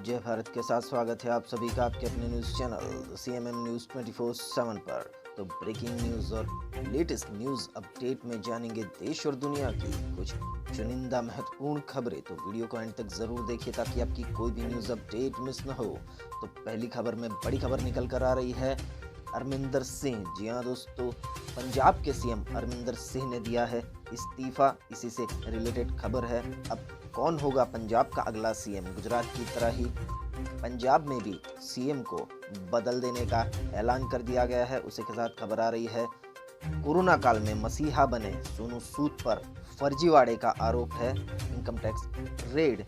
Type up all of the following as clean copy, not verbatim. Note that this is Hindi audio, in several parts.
जय भारत के साथ स्वागत है आप सभी का आपके अपने न्यूज़ चैनल सीएमएन न्यूज़ 24/7 पर। तो ब्रेकिंग न्यूज़ और लेटेस्ट न्यूज़ अपडेट में जानेंगे देश और दुनिया की कुछ चुनिंदा महत्वपूर्ण खबरें। तो वीडियो को एंड तक ज़रूर देखिए ताकि आपकी कोई भी न्यूज़ अपडेट मिस न हो। तो पहली खबर में बड़ी खबर निकल कर आ रही है अमरिंदर सिंह। जी हाँ दोस्तों, पंजाब के सीएम अमरिंदर सिंह ने दिया है इस्तीफा। इसी से रिलेटेड खबर है। अब कौन होगा पंजाब का अगला सीएम? गुजरात की तरह ही पंजाब में भी सीएम को बदल देने का ऐलान कर दिया गया है। उसी के साथ खबर आ रही है कोरोना काल में मसीहा बने सोनू सूद पर फर्जीवाड़े का आरोप है। इनकम टैक्स रेड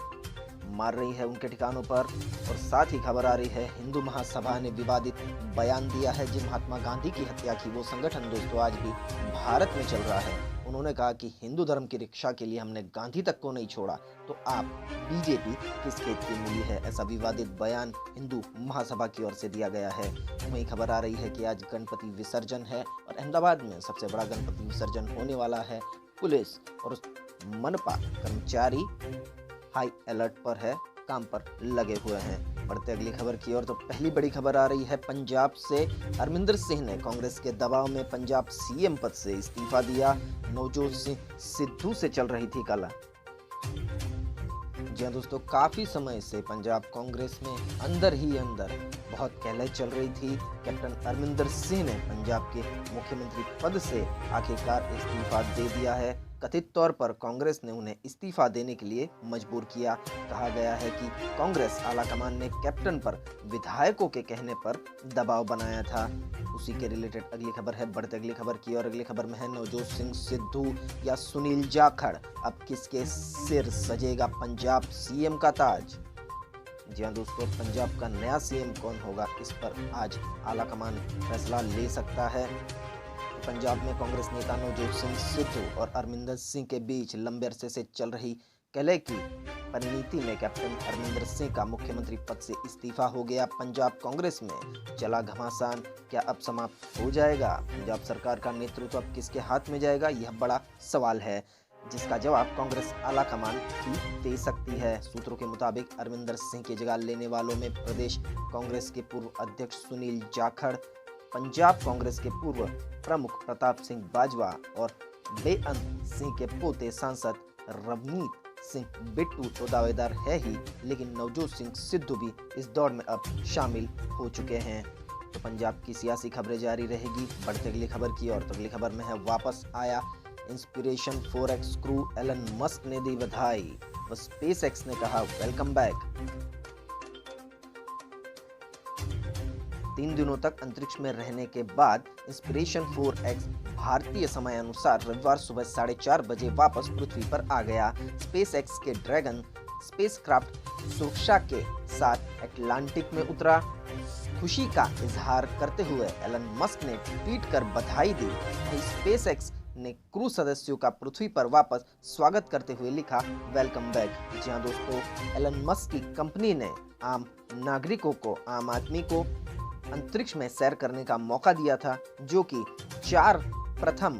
मार रही है उनके ठिकानों पर। और साथ ही खबर आ रही है हिंदू महासभा ने विवादित बयान दिया है। जो महात्मा गांधी की हत्या की वो संगठन दोस्तों आज भी भारत में चल रहा है। उन्होंने कहा कि हिंदू धर्म की रक्षा के लिए हमने गांधी तक को नहीं छोड़ा, तो आप बीजेपी किस खेत की मूली है? ऐसा विवादित बयान हिंदू महासभा की ओर से दिया गया है। वहीं खबर आ रही है कि आज गणपति विसर्जन है और अहमदाबाद में सबसे बड़ा गणपति विसर्जन होने वाला है। पुलिस और मनपा कर्मचारी हाई अलर्ट पर है, काम पर लगे हुए हैं। बढ़ते अगली खबर की ओर। तो पहली बड़ी खबर आ रही है पंजाब से। अमरिंदर सिंह ने कांग्रेस के दबाव में पंजाब सीएम पद से इस्तीफा दिया। नवजोत सिंह सिद्धू से चल रही थी कला। जी हाँ दोस्तों, काफी समय से पंजाब कांग्रेस में अंदर ही अंदर बहुत कलह चल रही थी। कैप्टन अमरिंदर सिंह ने पंजाब के मुख्यमंत्री पद से आखिरकार इस्तीफा दे दिया है। कथित तौर पर कांग्रेस ने उन्हें इस्तीफा देने के लिए मजबूर किया। कहा गया है कि कांग्रेस आलाकमान ने कैप्टन पर विधायकों के कहने पर दबाव बनाया था। उसी के रिलेटेड अगली खबर है। बढ़ते अगली खबर की और अगली खबर में है नवजोत सिंह सिद्धू या सुनील जाखड़, अब किसके सिर सजेगा पंजाब सीएम का ताज? जी हाँ दोस्तों, पंजाब का नया सीएम कौन होगा, इस पर आज आलाकमान फैसला ले सकता है। पंजाब में कांग्रेस नेता नवजोत सिंह सिद्धू और अमरिंदर सिंह के बीच लंबे अरसे से चल रही कलह की परिणति में कैप्टन अमरिंदर सिंह का मुख्यमंत्री पद से इस्तीफा हो गया। पंजाब कांग्रेस में चला घमासान क्या अब समाप्त हो जाएगा? पंजाब सरकार का नेतृत्व अब किसके हाथ में जाएगा, यह बड़ा सवाल है, जिसका जवाब कांग्रेस आलाकमान ही दे सकती है। सूत्रों के मुताबिक अमरिंदर सिंह की जगह लेने वालों में प्रदेश कांग्रेस के पूर्व अध्यक्ष सुनील जाखड़, पंजाब कांग्रेस के पूर्व प्रमुख प्रताप सिंह बाजवा और बेअंत सिंह के पोते सांसद रवनीत सिंह बिट्टू तो दावेदार है ही, लेकिन नवजोत सिंह सिद्धू भी इस दौड़ में अब शामिल हो चुके हैं। तो पंजाब की सियासी खबरें जारी रहेगी। बढ़ते अगली खबर की और। तो अगली खबर में है वापस आया inspiration 4X crew. Elon Musk ने दी बधाई व स्पेसएक्स ने कहा वेलकम बैक। 3 दिनों तक अंतरिक्ष में रहने के बाद इंस्पिरेशन 4X भारतीय समय अनुसार रविवार सुबह 4:30 बजे वापस पृथ्वी पर आ गया। स्पेसएक्स के ड्रैगन स्पेसक्राफ्ट सुरक्षा के साथ अटलांटिक में उतरा। खुशी का इजहार करते हुए एलन मस्क ने ट्वीट कर बधाई दी। वहीं स्पेसएक्स ने क्रू सदस्यों का पृथ्वी पर वापस स्वागत करते हुए लिखा वेलकम बैक। जी हाँ दोस्तों, एलन मस्क की कंपनी ने आम नागरिकों को, आम आदमी को अंतरिक्ष में सैर करने का मौका दिया था। जो कि 4 प्रथम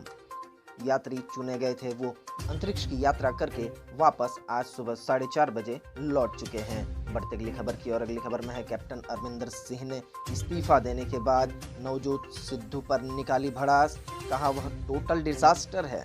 यात्री चुने गए थे, वो अंतरिक्ष की यात्रा करके वापस आज सुबह 4:30 बजे लौट चुके हैं। बढ़ते अगली खबर की और अगली खबर में है कैप्टन अमरिंदर सिंह ने इस्तीफा देने के बाद नवजोत सिद्धू पर निकाली भड़ास। कहा वह टोटल डिजास्टर है।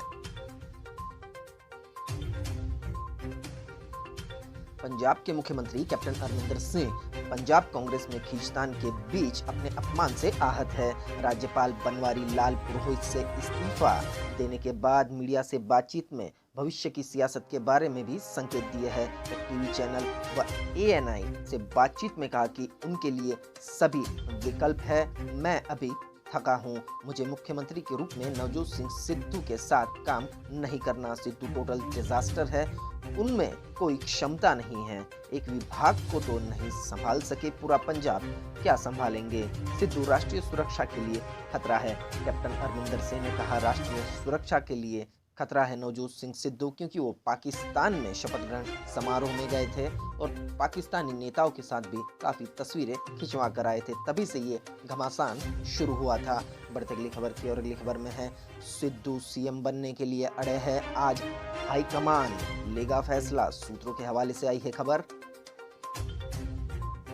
पंजाब के मुख्यमंत्री कैप्टन अमरिंदर सिंह पंजाब कांग्रेस में खींचतान के बीच अपने अपमान से आहत है। राज्यपाल बनवारी लाल पुरोहित से इस्तीफा देने के बाद मीडिया से बातचीत में भविष्य की सियासत के बारे में भी संकेत दिए हैं। टीवी चैनल व ANI से बातचीत में कहा कि उनके लिए सभी विकल्प है। मैं अभी थका हूँ, मुझे मुख्यमंत्री के रूप में नवजोत सिंह सिद्धू के साथ काम नहीं करना। सिद्धू टोटल डिजास्टर है, उनमें कोई क्षमता नहीं है, एक विभाग को तो नहीं संभाल सके, पूरा पंजाब क्या संभालेंगे? सिद्धू राष्ट्रीय सुरक्षा के लिए खतरा है। कैप्टन अमरिंदर सिंह ने कहा राष्ट्रीय सुरक्षा के लिए खतरा है नवजोत सिंह सिद्धू, क्योंकि वो पाकिस्तान में शपथ ग्रहण समारोह में गए थे और पाकिस्तानी नेताओं के साथ भी काफ़ी तस्वीरें खिंचवा कर आए थे। तभी से ये घमासान शुरू हुआ था। बढ़ते अगली खबर की और अगली खबर में है सिद्धू सीएम बनने के लिए अड़े हैं, आज हाईकमान लेगा फैसला। सूत्रों के हवाले से आई है खबर।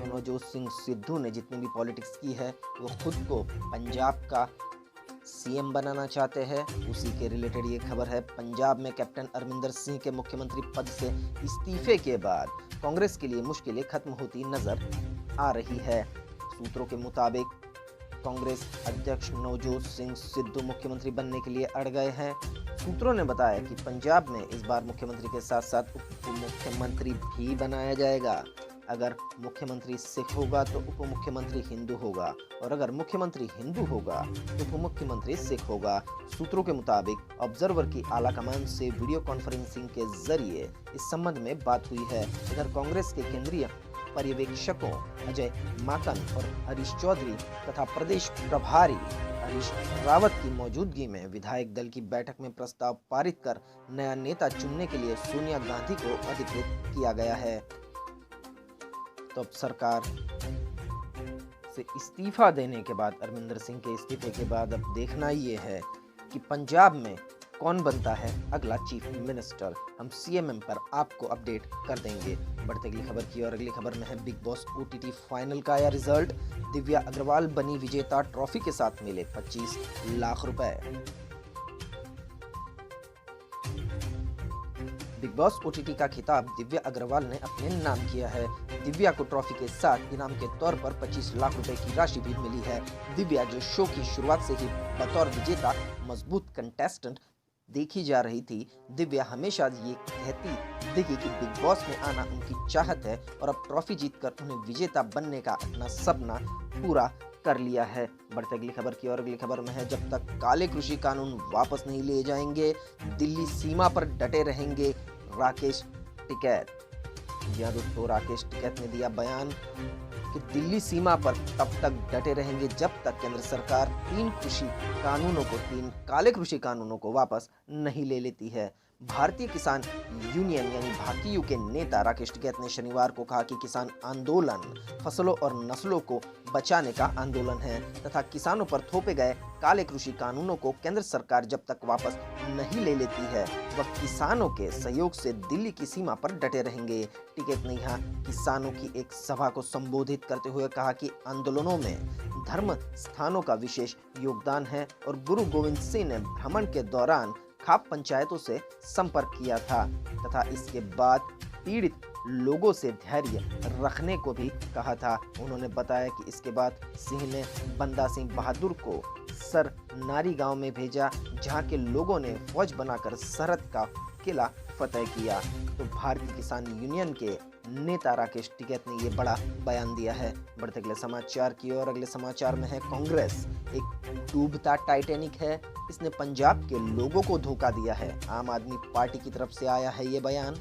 नवजोत सिंह सिद्धू ने जितनी भी पॉलिटिक्स की है वो खुद को पंजाब का सीएम बनाना चाहते हैं। उसी के रिलेटेड ये खबर है। पंजाब में कैप्टन अमरिंदर सिंह के मुख्यमंत्री पद से इस्तीफे के बाद कांग्रेस के लिए मुश्किलें खत्म होती नजर आ रही है। सूत्रों के मुताबिक कांग्रेस अध्यक्ष नवजोत सिंह सिद्धू मुख्यमंत्री बनने के लिए अड़ गए हैं। सूत्रों ने बताया कि पंजाब में इस बार मुख्यमंत्री के साथ साथ उप मुख्यमंत्री भी बनाया जाएगा। अगर मुख्यमंत्री सिख होगा तो उप मुख्यमंत्री हिंदू होगा, और अगर मुख्यमंत्री हिंदू होगा तो उप मुख्यमंत्री सिख होगा। सूत्रों के मुताबिक ऑब्जर्वर की आला कमान से वीडियो कॉन्फ्रेंसिंग के जरिए इस संबंध में बात हुई है। इधर कांग्रेस के केंद्रीय पर्यवेक्षकों अजय माकन और हरीश चौधरी तथा प्रदेश प्रभारी हरीश रावत की मौजूदगी में विधायक दल की बैठक में प्रस्ताव पारित कर नया नेता चुनने के लिए सोनिया गांधी को अधिकृत किया गया है। तो अब सरकार से इस्तीफा देने के बाद, अमरिंदर सिंह के इस्तीफे के बाद अब देखना ये है कि पंजाब में कौन बनता है अगला चीफ मिनिस्टर। हम सीएमएम पर आपको अपडेट कर देंगे। बढ़ते अगली खबर की और अगली खबर में है बिग बॉस ओटीटी फाइनल का आया रिजल्ट। दिव्या अग्रवाल बनी विजेता, ट्रॉफी के साथ मिले 25 लाख रुपए। बिग बॉस ओटीटी का खिताब दिव्या अग्रवाल ने अपने नाम किया है। दिव्या को ट्रॉफी के साथ इनाम के तौर पर 25 लाख रुपए की राशि भी मिली है। दिव्या, जो शो की शुरुआत से ही बतौर विजेता मजबूत कंटेस्टेंट देखी जा रही थी, दिव्या हमेशा ये कहती दिखी कि बिग बॉस में आना उनकी चाहत है और अब ट्रॉफी जीतकर उन्हें विजेता बनने का अपना सपना पूरा कर लिया है। बढ़ते अगली खबर की और अगली खबर में है, जब तक काले कृषि कानून वापस नहीं लिए जाएंगे दिल्ली सीमा पर डटे रहेंगे राकेश टिकैत। जी हाँ दोस्तों, राकेश टिकैत ने दिया बयान कि दिल्ली सीमा पर तब तक डटे रहेंगे जब तक केंद्र सरकार 3 काले कृषि कानूनों को वापस नहीं ले लेती है। भारतीय किसान यूनियन यानी भाकियू के नेता राकेश टिकैत ने शनिवार को कहा कि किसान आंदोलन फसलों और नस्लों को बचाने का आंदोलन है तथा किसानों पर थोपे गए काले कृषि कानूनों को केंद्र सरकार जब तक वापस नहीं ले लेती है वह किसानों के सहयोग से दिल्ली की सीमा पर डटे रहेंगे। टिकैत ने यहाँ किसानों की एक सभा को संबोधित करते हुए कहा कि आंदोलनों में धर्म स्थानों का विशेष योगदान है और गुरु गोविंद सिंह ने भ्रमण के दौरान खाप पंचायतों से संपर्क किया था तथा इसके बाद पीड़ित लोगों से धैर्य रखने को भी कहा था। उन्होंने बताया कि इसके बाद सिंह ने बंदा सिंह बहादुर को सर नारी गांव में भेजा, जहां के लोगों ने फौज बनाकर सरहद का किला फतेह किया। तो भारतीय किसान यूनियन के नेता राकेश टिकैत ने ये बड़ा बयान दिया है। बढ़ते अगले समाचार की और अगले समाचार में है, कांग्रेस एक डूबता टाइटैनिक है, इसने पंजाब के लोगों को धोखा दिया है। आम आदमी पार्टी की तरफ से आया है ये बयान।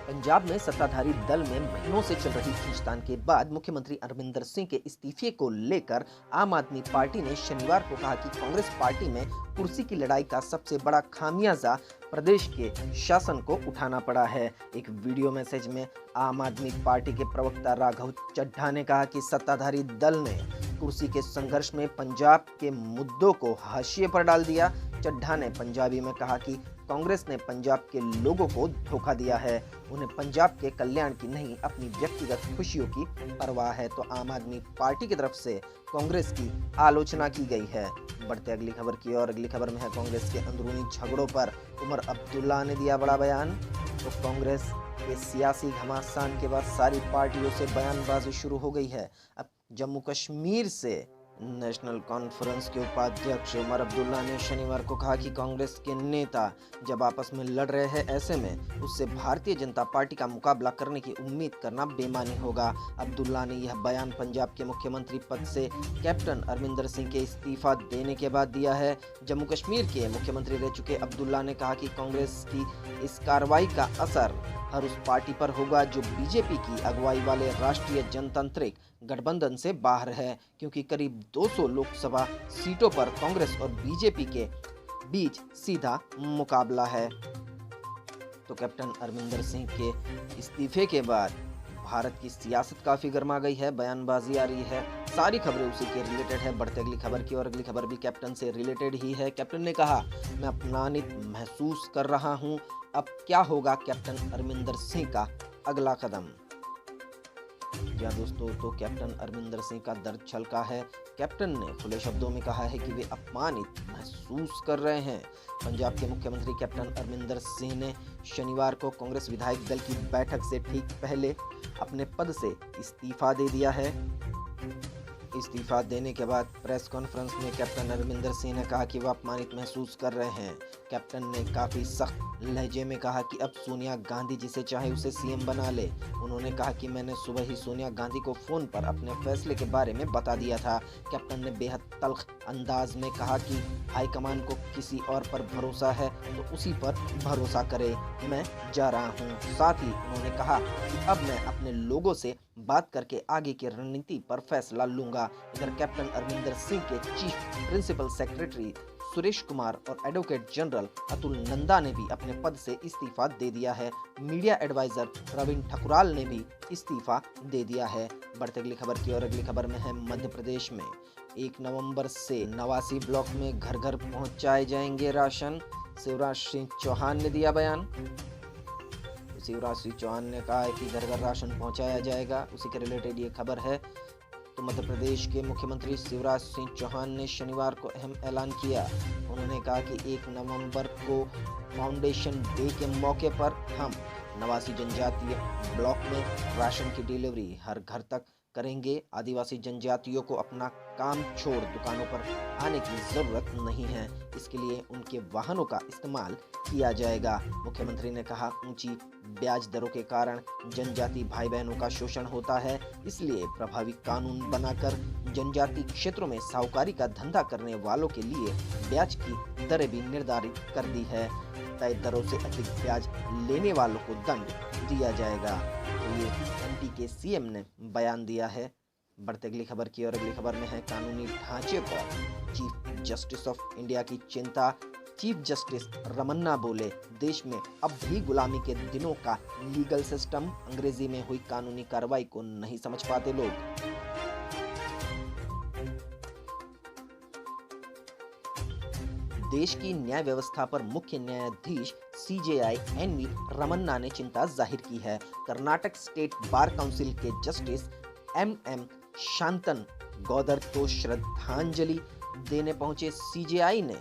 पंजाब में सत्ताधारी दल में महीनों से चल रही खींचतान के बाद मुख्यमंत्री अमरिंदर सिंह के इस्तीफे को लेकर आम आदमी पार्टी ने शनिवार को कहा कि कांग्रेस पार्टी में कुर्सी की लड़ाई का सबसे बड़ा खामियाजा प्रदेश के शासन को उठाना पड़ा है। एक वीडियो मैसेज में आम आदमी पार्टी के प्रवक्ता राघव चड्ढा ने कहा कि सत्ताधारी दल ने कुर्सी के संघर्ष में पंजाब के मुद्दों को हाशिए पर डाल दिया। चड्ढा ने पंजाबी में कहा कि कांग्रेस ने पंजाब के लोगों को धोखा दिया है, उन्हें पंजाब के कल्याण की नहीं अपनी व्यक्तिगत खुशियों की परवाह है। तो आम आदमी पार्टी की तरफ से कांग्रेस की आलोचना की गई है। बढ़ते अगली खबर की और अगली खबर में है, कांग्रेस के अंदरूनी झगड़ों पर उमर अब्दुल्ला ने दिया बड़ा बयान। तो कांग्रेस के सियासी घमासान के बाद सारी पार्टियों से बयानबाजी शुरू हो गई है। अब जम्मू कश्मीर से नेशनल कॉन्फ्रेंस के उपाध्यक्ष उमर अब्दुल्ला ने शनिवार को कहा कि कांग्रेस के नेता जब आपस में लड़ रहे हैं, ऐसे में उससे भारतीय जनता पार्टी का मुकाबला करने की उम्मीद करना बेमानी होगा। अब्दुल्ला ने यह बयान पंजाब के मुख्यमंत्री पद से कैप्टन अमरिंदर सिंह के इस्तीफा देने के बाद दिया है। जम्मू कश्मीर के मुख्यमंत्री रह चुके अब्दुल्ला ने कहा कि कांग्रेस की इस कार्रवाई का असर हर उस पार्टी पर होगा जो बीजेपी की अगुवाई वाले राष्ट्रीय जनतांत्रिक गठबंधन से बाहर है, क्योंकि करीब 200 लोकसभा सीटों पर कांग्रेस और बीजेपी के बीच सीधा मुकाबला है। तो कैप्टन अमरिंदर सिंह के इस्तीफे के बाद भारत की सियासत काफी गर्मा गई है, बयानबाजी आ रही है, सारी खबरें उसी के रिलेटेड है। बढ़ते अगली खबर की और अगली खबर भी कैप्टन से रिलेटेड ही है। कैप्टन ने कहा, मैं अपमानित महसूस कर रहा हूं, अब क्या होगा कैप्टन अरमिंदर सिंह का अगला कदम। जी हाँ दोस्तों, तो कैप्टन अरमिंदर सिंह का दर्द छलका है। कैप्टन ने खुले शब्दों में कहा है कि वे अपमानित महसूस कर रहे हैं। पंजाब के मुख्यमंत्री कैप्टन अरमिंदर सिंह ने शनिवार को कांग्रेस विधायक दल की बैठक से ठीक पहले अपने पद से इस्तीफा दे दिया है। इस्तीफा देने के बाद प्रेस कॉन्फ्रेंस में कैप्टन अरमिंदर सिंह ने कहा कि वह अपमानित महसूस कर रहे हैं। कैप्टन ने काफ़ी सख्त लहजे में कहा कि अब सोनिया गांधी जिसे चाहे उसे सीएम बना ले। उन्होंने कहा कि मैंने सुबह ही सोनिया गांधी को फ़ोन पर अपने फैसले के बारे में बता दिया था। कैप्टन ने बेहद तल्ख अंदाज में कहा कि हाईकमान को किसी और पर भरोसा है तो उसी पर भरोसा करे, मैं जा रहा हूँ। साथ ही उन्होंने कहा कि अब मैं अपने लोगों से बात करके आगे की रणनीति पर फैसला लूंगा। इधर कैप्टन अरमिंदर सिंह के chief principal secretary Suresh Kumar और एडवोकेट जनरल अतुल नंदा ने भी अपने पद से इस्तीफा दे दिया है। मीडिया एडवाइजर प्रवीण ठकुराल ने भी इस्तीफा दे दिया है। बढ़ते अगली खबर की और अगली खबर में है मध्य प्रदेश में 1 नवंबर से 89 ब्लॉक में घर घर पहुंचाए जाएंगे राशन। शिवराज सिंह चौहान ने दिया बयान। शिवराज सिंह चौहान ने कहा है कि घर घर राशन पहुंचाया जाएगा। उसी के रिलेटेड ये खबर है। तो मध्य प्रदेश के मुख्यमंत्री शिवराज सिंह चौहान ने शनिवार को अहम ऐलान किया। उन्होंने कहा कि 1 नवंबर को फाउंडेशन डे के मौके पर हम 89 जनजातीय ब्लॉक में राशन की डिलीवरी हर घर तक करेंगे। आदिवासी जनजातियों को अपना काम छोड़ दुकानों पर आने की जरूरत नहीं है, इसके लिए उनके वाहनों का इस्तेमाल किया जाएगा। मुख्यमंत्री ने कहा, ऊंची ब्याज दरों के कारण जनजाति भाई बहनों का शोषण होता है, इसलिए प्रभावी कानून बनाकर जनजाति क्षेत्रों में साहूकारी का धंधा करने वालों के लिए ब्याज की दरें भी निर्धारित कर दी है। तय दरों से अधिक ब्याज लेने वालों को दंड दिया जाएगा। तो ये एमपी के सीएम ने बयान दिया है। बढ़ते अगली खबर की और अगली खबर में है कानूनी ढांचे पर चीफ जस्टिस ऑफ इंडिया की चिंता। चीफ जस्टिस रमन्ना बोले, देश में अब भी गुलामी के दिनों का लीगल सिस्टम, अंग्रेजी में हुई कानूनी कार्रवाई को नहीं समझ पाते लोग। देश की न्याय व्यवस्था पर मुख्य न्यायाधीश सीजेआई एनवी रमन्ना ने चिंता जाहिर की है। कर्नाटक स्टेट बार काउंसिल के जस्टिस एम शांतन गौदर को श्रद्धांजलि देने पहुंचे सीजेआई ने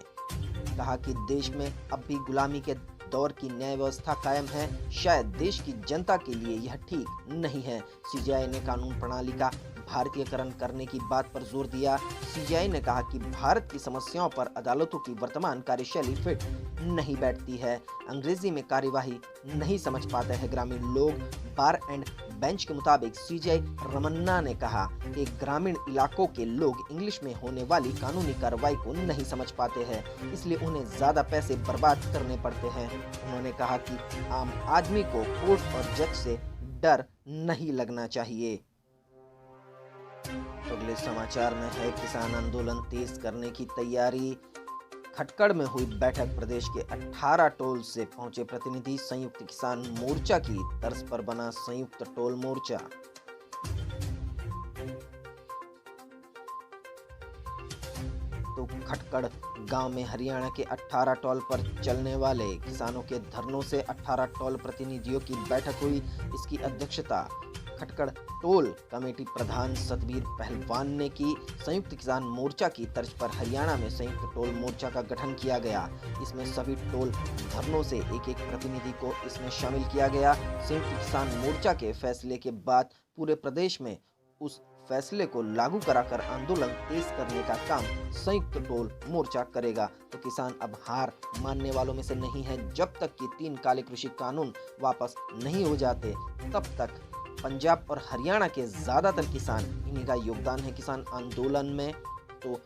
कहा कि देश में अब भी गुलामी के दौर की न्याय व्यवस्था कायम है। शायद देश की जनता के लिए यह ठीक नहीं है। सीजेआई ने कानून प्रणाली का भारतीयकरण करने की बात पर जोर दिया। सीजेआई ने कहा कि भारत की समस्याओं पर अदालतों की वर्तमान कार्यशैली फिट नहीं बैठती है। अंग्रेजी में कार्यवाही नहीं समझ पाते हैं ग्रामीण लोग। बार एंड बेंच के मुताबिक सीजेआई रमन्ना ने कहा कि ग्रामीण इलाकों के लोग इंग्लिश में होने वाली कानूनी कार्रवाई को नहीं समझ पाते हैं, इसलिए उन्हें ज्यादा पैसे बर्बाद करने पड़ते हैं। उन्होंने कहा कि आम आदमी को कोर्ट और जज से डर नहीं लगना चाहिए। अगले समाचार में है किसान आंदोलन तेज करने की तैयारी। खटकड़ में हुई बैठक, प्रदेश के 18 टोल से पहुंचे प्रतिनिधि। संयुक्त किसान मोर्चा की तर्ज पर बना संयुक्त टोल मोर्चा। तो खटकड़ गांव में हरियाणा के 18 टोल पर चलने वाले किसानों के धरनों से 18 टोल प्रतिनिधियों की बैठक हुई। इसकी अध्यक्षता खटकड़ टोल कमेटी प्रधान सतबीर पहलवान ने की। संयुक्त किसान मोर्चा की तर्ज पर हरियाणा में संयुक्त टोल मोर्चा का गठन किया गया। इसमें सभी टोल धरनों से एक एक प्रतिनिधि को इसमें शामिल किया गया। संयुक्त किसान मोर्चा के फैसले के बाद पूरे प्रदेश में उस फैसले को लागू कराकर आंदोलन तेज करने का काम संयुक्त टोल मोर्चा करेगा। तो किसान अब हार मानने वालों में से नहीं है। जब तक कि 3 काले कृषि कानून वापस नहीं हो जाते, तब तक पंजाब और हरियाणा के ज्यादातर किसान, इन्हीं का योगदान है किसान आंदोलन में, तो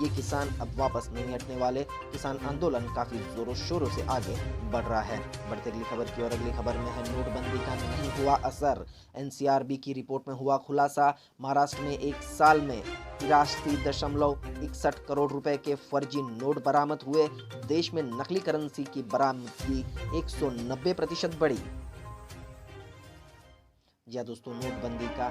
ये किसान अब वापस नहीं हटने वाले। किसान आंदोलन काफी जोरों शोरों से आगे बढ़ रहा है। बढ़ते अगली खबर की और अगली खबर में है नोटबंदी का नहीं हुआ असर। एनसीआरबी की रिपोर्ट में हुआ खुलासा। महाराष्ट्र में एक साल में 83.61 करोड़ रुपए के फर्जी नोट बरामद हुए। देश में नकली करेंसी की बरामदगी 190% बढ़ी। जी हाँ दोस्तों, नोटबंदी का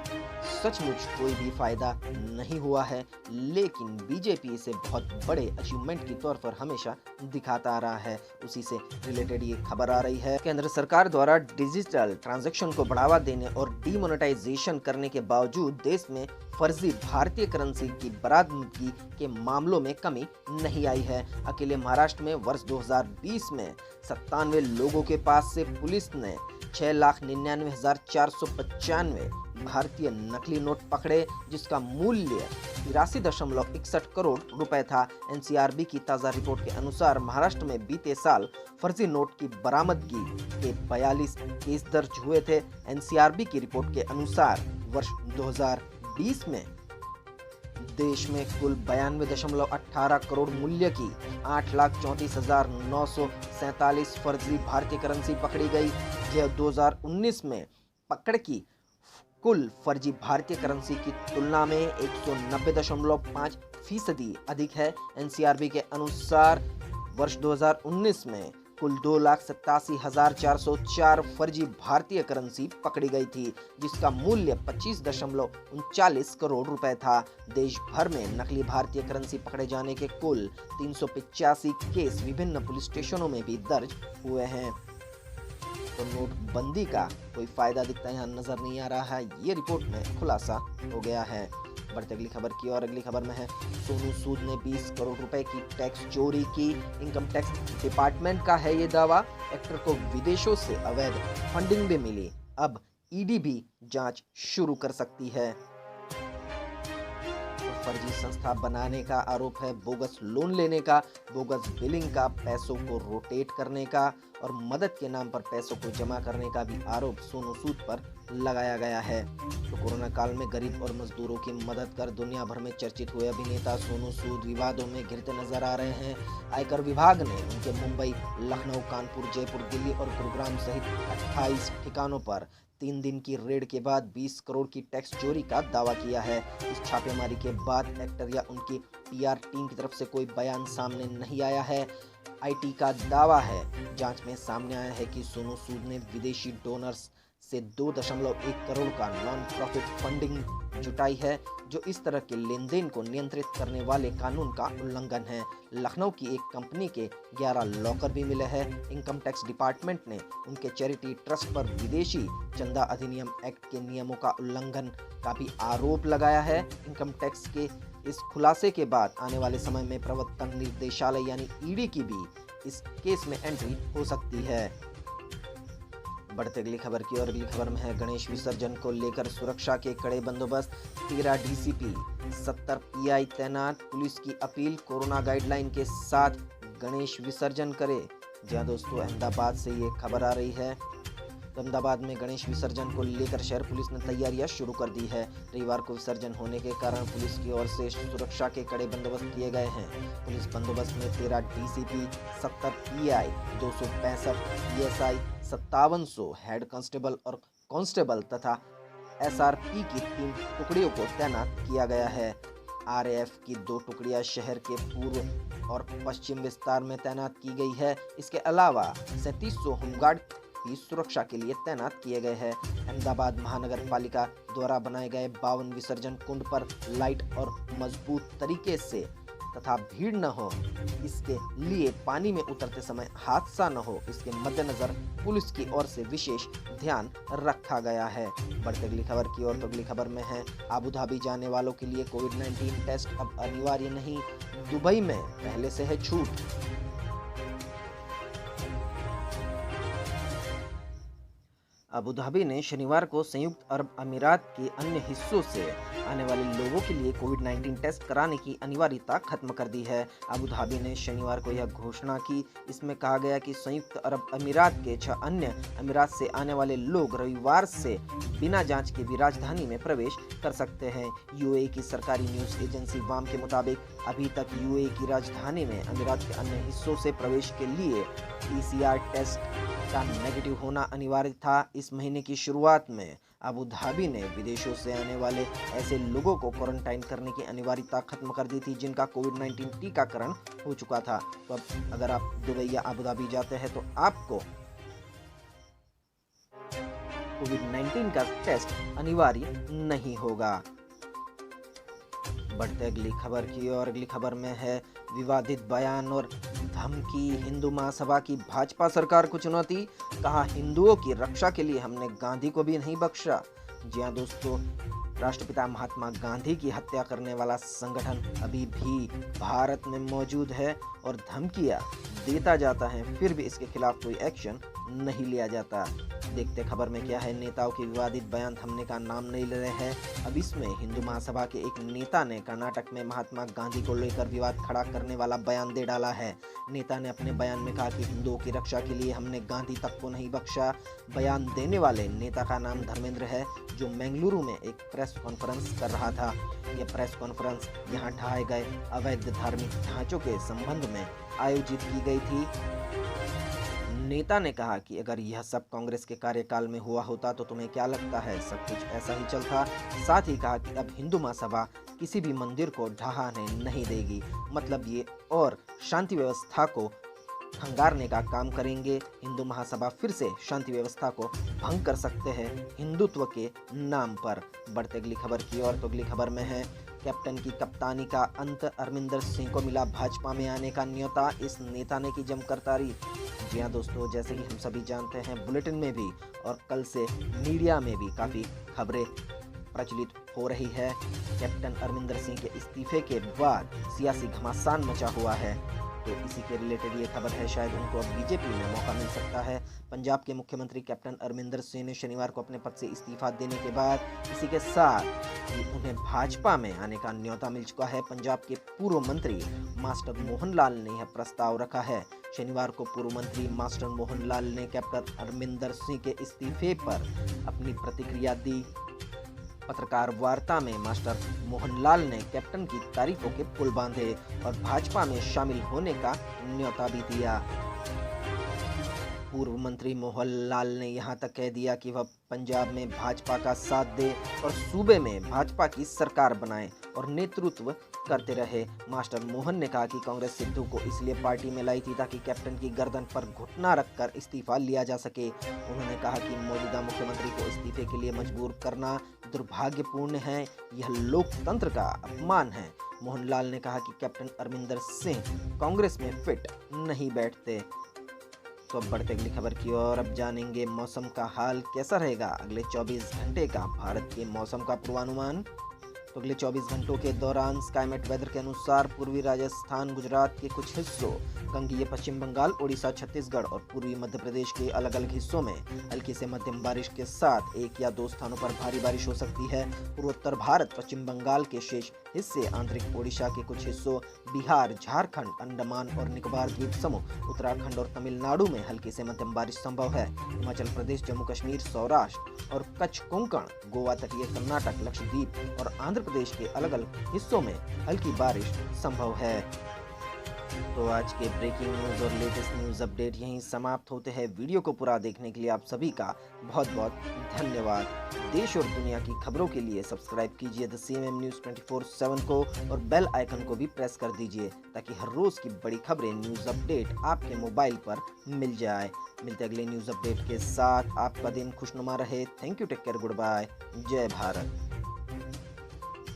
सचमुच कोई भी फायदा नहीं हुआ है, लेकिन बीजेपी इसे बहुत बड़े अचीवमेंट के तौर पर हमेशा दिखाता आ रहा है। उसी से रिलेटेड ये खबर आ रही है। केंद्र सरकार द्वारा डिजिटल ट्रांजैक्शन को बढ़ावा देने और डीमोनेटाइजेशन करने के बावजूद देश में फर्जी भारतीय करेंसी की बरामदगी के मामलों में कमी नहीं आई है। अकेले महाराष्ट्र में वर्ष 2020 में 97 लोगों के पास से पुलिस ने 6,99,495 भारतीय नकली नोट पकड़े, जिसका मूल्य 83.61 करोड़ रुपए था। एनसीआरबी की ताज़ा रिपोर्ट के अनुसार महाराष्ट्र में बीते साल फर्जी नोट की बरामदगी के 42 केस दर्ज हुए थे। एनसीआरबी की रिपोर्ट के अनुसार वर्ष 2020 में देश में कुल 92.18 करोड़ मूल्य की 8,34,947 फर्जी भारतीय करेंसी पकड़ी गई। यह 2019 में पकड़ की कुल फर्जी भारतीय करेंसी की तुलना में 190.5% अधिक है। एनसीआरबी के अनुसार वर्ष 2019 में कुल 2,87,404 फर्जी भारतीय करेंसी पकड़ी गई थी, जिसका मूल्य 25.39 करोड़ रुपए था। देश भर में नकली भारतीय करेंसी पकड़े जाने के कुल 385 केस विभिन्न पुलिस स्टेशनों में भी दर्ज हुए हैं। तो नोटबंदी का कोई फायदा दिखता यहाँ नजर नहीं आ रहा है, ये रिपोर्ट में खुलासा हो गया है। बढ़ते अगली खबर की और अगली खबर में है, सोनू सूद ने 20 करोड़ रुपए की टैक्स चोरी की। इनकम टैक्स डिपार्टमेंट का है ये दावा। एक्टर को विदेशों से अवैध फंडिंग भी मिली, अब ईडी भी जांच शुरू कर सकती है। फर्जी संस्था बनाने का आरोप है, बोगस लोन लेने का, बोगस बिलिंग का, पैसों को रोटेट करने का और मदद के नाम पर पैसों को जमा करने का भी आरोप सोनू सूद पर लगाया गया है। तो कोरोना काल में गरीब और मजदूरों की मदद कर दुनिया भर में चर्चित हुए अभिनेता सोनू सूद विवादों में घिरते नजर आ रहे हैं। आयकर विभाग ने उनके मुंबई, लखनऊ, कानपुर, जयपुर, दिल्ली और गुरुग्राम सहित 28 ठिकानों पर 3 दिन की रेड के बाद 20 करोड़ की टैक्स चोरी का दावा किया है। इस छापेमारी के बाद एक्टर या उनकी पीआर टीम की तरफ से कोई बयान सामने नहीं आया है। आईटी का दावा है, जांच में सामने आया है कि सोनू सूद ने विदेशी डोनर्स से 2.1 करोड़ का नॉन प्रॉफिट फंडिंग जुटाई है, जो इस तरह के लेन देन को नियंत्रित करने वाले कानून का उल्लंघन है। लखनऊ की एक कंपनी के 11 लॉकर भी मिले हैं। इनकम टैक्स डिपार्टमेंट ने उनके चैरिटी ट्रस्ट पर विदेशी चंदा अधिनियम एक्ट के नियमों का उल्लंघन का भी आरोप लगाया है। इनकम टैक्स के इस खुलासे के बाद आने वाले समय में प्रवर्तन निर्देशालय यानी ईडी की भी इस केस में एंट्री हो सकती है। बढ़ते अगली खबर की और अगली खबर में है, गणेश विसर्जन को लेकर सुरक्षा के कड़े बंदोबस्त, 13 डीसीपी, 70 पीआई तैनात। पुलिस की अपील, कोरोना गाइडलाइन के साथ गणेश विसर्जन करे। जी हाँ दोस्तों, अहमदाबाद से ये खबर आ रही है। अहमदाबाद में गणेश विसर्जन को लेकर शहर पुलिस ने तैयारियां शुरू कर दी है। रविवार को विसर्जन होने के कारण पुलिस की ओर से सुरक्षा के कड़े बंदोबस्त किए गए हैं। पुलिस बंदोबस्त में 13 DCP, 70 pi, 265 PSI, 5700 head constable और कांस्टेबल तथा एसआरपी की 3 टुकड़ियों को तैनात किया गया है। आरएएफ की 2 टुकड़ियां शहर के पूर्व और पश्चिम विस्तार में तैनात की गई है। इसके अलावा 3700 होमगार्ड भी सुरक्षा के लिए तैनात किए गए हैं। अहमदाबाद महानगर पालिका द्वारा बनाए गए 52 विसर्जन कुंड पर लाइट और मजबूत तरीके से तथा भीड़ न हो, इसके लिए पानी में उतरते समय हादसा न हो, इसके मद्देनजर पुलिस की ओर से विशेष ध्यान रखा गया है। बढ़ते अगली खबर की ओर, तो अगली खबर में है, अबू धाबी जाने वालों के लिए कोविड-19 टेस्ट अब अनिवार्य नहीं, दुबई में पहले से है छूट। अबू धाबी ने शनिवार को संयुक्त अरब अमीरात के अन्य हिस्सों से आने वाले लोगों के लिए कोविड-19 टेस्ट कराने की अनिवार्यता खत्म कर दी है। अबू धाबी ने शनिवार को यह घोषणा की। इसमें कहा गया कि संयुक्त अरब अमीरात के 6 अन्य अमीरात से आने वाले लोग रविवार से बिना जांच के भी राजधानी में प्रवेश कर सकते हैं। यूएई की सरकारी न्यूज एजेंसी वाम के मुताबिक अभी तक यूएई की राजधानी में अमीरात के अन्य हिस्सों से प्रवेश के लिए पीसीआर टेस्ट का नेगेटिव होना अनिवार्य था। इस महीने की शुरुआत में अबू धाबी ने विदेशों से आने वाले ऐसे लोगों को क्वारंटाइन करने की अनिवार्यता खत्म कर दी थी जिनका कोविड-19 टीकाकरण हो चुका था। तो अब अगर आप दुबई या अबू धाबी जाते हैं तो आपको कोविड-19 का टेस्ट अनिवार्य नहीं होगा। बढ़ते अगली खबर की ओर। अगली खबर में है विवादित बयान और धमकी, हिंदू महासभा की भाजपा सरकार को चुनौती, कहा हिंदुओं की रक्षा के लिए हमने गांधी को भी नहीं बख्शा। जी हाँ दोस्तों, राष्ट्रपिता महात्मा गांधी की हत्या करने वाला संगठन अभी भी भारत में मौजूद है और धमकियां देता जाता है, फिर भी इसके खिलाफ कोई एक्शन नहीं लिया जाता। देखते खबर में क्या है। नेताओं के विवादित बयान थमने का नाम नहीं ले रहे हैं। अब इसमें हिंदू महासभा के एक नेता ने कर्नाटक में महात्मा गांधी को लेकर विवाद खड़ा करने वाला बयान दे डाला है। नेता ने अपने बयान में कहा कि हिंदुओं की रक्षा के लिए हमने गांधी तक को नहीं बख्शा। बयान देने वाले नेता का नाम धर्मेंद्र है, जो बेंगलुरु में एक प्रेस कॉन्फ्रेंस कर रहा था। यह प्रेस कॉन्फ्रेंस यहाँ ढहाए गए अवैध धार्मिक ढांचों के संबंध में आयोजित की गई थी। नेता ने कहा कि अगर यह सब कांग्रेस के कार्यकाल में हुआ होता तो तुम्हें क्या लगता है, सब कुछ ऐसा ही चलता। साथ ही कहा कि अब हिंदू महासभा किसी भी मंदिर को ढहाने नहीं देगी, मतलब ये और शांति व्यवस्था को हंगारने का काम करेंगे। हिंदू महासभा फिर से शांति व्यवस्था को भंग कर सकते हैं हिंदुत्व के नाम पर। बढ़ते अगली खबर की ओर। तो अगली खबर में है कैप्टन की कप्तानी का अंत, अरमिंदर सिंह को मिला भाजपा में आने का न्योता, इस नेता ने की जमकर तारीफ। जी हाँ दोस्तों, जैसे कि हम सभी जानते हैं, बुलेटिन में भी और कल से मीडिया में भी काफ़ी खबरें प्रचलित हो रही है। कैप्टन अरमिंदर सिंह के इस्तीफे के बाद सियासी घमासान मचा हुआ है, तो इसी के रिलेटेड ये खबर है। शायद उनको अब बीजेपी में मौका मिल सकता है। पंजाब के मुख्यमंत्री कैप्टन अरमिंदर सिंह ने शनिवार को अपने पद से इस्तीफा देने के बाद इसी के साथ कि उन्हें भाजपा में आने का न्योता मिल चुका है। पंजाब के पूर्व मंत्री मास्टर मोहन लाल ने यह प्रस्ताव रखा है। शनिवार को पूर्व मंत्री मास्टर मोहन लाल ने कैप्टन अरमिंदर सिंह के इस्तीफे पर अपनी प्रतिक्रिया दी। पत्रकार वार्ता में मास्टर मोहनलाल ने कैप्टन की तारीफों के पुल बांधे और भाजपा में शामिल होने का न्योता भी दिया। पूर्व मंत्री मोहनलाल ने यहां तक कह दिया कि वह पंजाब में भाजपा का साथ दे और सूबे में भाजपा की सरकार बनाए और नेतृत्व करते रहे। मास्टर मोहन ने कहा कि कांग्रेस सिद्धू को इसलिए पार्टी में लाई थी ताकि कैप्टन की गर्दन पर घुटना रखकर इस्तीफा लिया जा सके। उन्होंने कहा कि मौजूदा मुख्यमंत्री को इस्तीफे के लिए मजबूर करना दुर्भाग्यपूर्ण है, यह लोकतंत्र का अपमान है। मोहनलाल ने कहा कि कैप्टन अरमिंदर सिंह कांग्रेस में फिट नहीं बैठते। तो अब बढ़ते अगली खबर की ओर। अब जानेंगे मौसम का हाल कैसा रहेगा अगले 24 घंटे का भारत के मौसम का पूर्वानुमान। तो अगले 24 घंटों के दौरान स्काईमेट वेदर के अनुसार पूर्वी राजस्थान, गुजरात के कुछ हिस्सों, कंगीय पश्चिम बंगाल, उड़ीसा, छत्तीसगढ़ और पूर्वी मध्य प्रदेश के अलग अलग हिस्सों में हल्की से मध्यम बारिश के साथ एक या दो स्थानों पर भारी बारिश हो सकती है। पूर्वोत्तर भारत, पश्चिम बंगाल के शेष हिस्से, आंतरिक ओडिशा के कुछ हिस्सों, बिहार, झारखंड, अंडमान और निकोबार द्वीप समूह, उत्तराखंड और तमिलनाडु में हल्की से मध्यम बारिश संभव है। हिमाचल प्रदेश, जम्मू कश्मीर, सौराष्ट्र और कच्छ, कोंकण, गोवा, तटीय कर्नाटक, लक्षद्वीप और आंध्र प्रदेश के अलग अलग हिस्सों में हल्की बारिश संभव है। तो आज के ब्रेकिंग न्यूज़ और लेटेस्ट न्यूज़ अपडेट यहीं समाप्त होते हैं। वीडियो को पूरा देखने के लिए आप सभी का बहुत बहुत धन्यवाद। देश और दुनिया की खबरों के लिए सब्सक्राइब कीजिए द CMM न्यूज़ 24/7 को और बेल आइकन को भी प्रेस कर दीजिए ताकि हर रोज़ की बड़ी खबरें, न्यूज़ अपडेट आपके मोबाइल पर मिल जाए। मिलते अगले न्यूज़ अपडेट के साथ। आपका दिन खुशनुमा रहे। Thank you, take care, good bye, जय भारत।